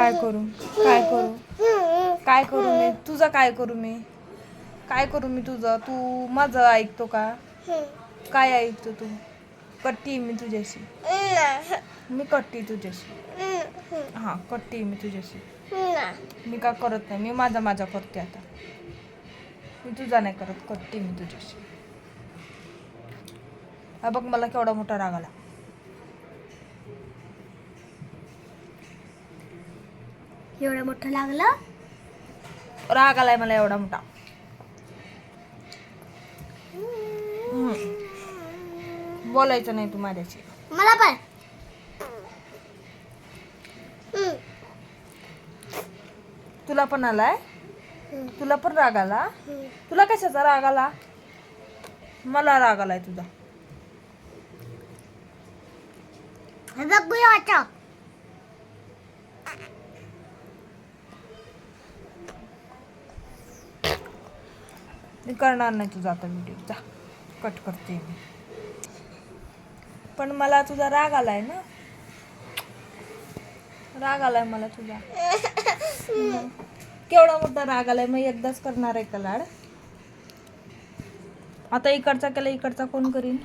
काय करू काय करू काय करू मी तुझं काय करू मी काय करू मी तुझं तू माझं ऐकतो का काय ऐकतो तू कट्टी मी तुझ्याशी मी कट्टी तुझ्याशी हां कट्टी मी तुझ्याशी मी का करत नाही मी माझा करते आता मी तुझा नाही करत कट्टी मी तुझ्याशी हा बघ मला केवढा मोठा राग आला एवढं मोठं लागलं राग आलाय मला एवढा मोठा बोलायचं नाही तू माझ्याशी मला पण तुला पण आलाय तुला पण राग आला तुला कशाचा राग आला मला राग आलाय तुझा बघूया वाचा मी करणार नाही तुझा आता व्हिडिओ जा कट करते मी पण मला तुझा राग आलाय ना राग आलाय मला तुझा केवढा मोठा राग आलाय मग एकदाच करणार आहे का लाड आता इकडचा केला इकडचा कोण करीन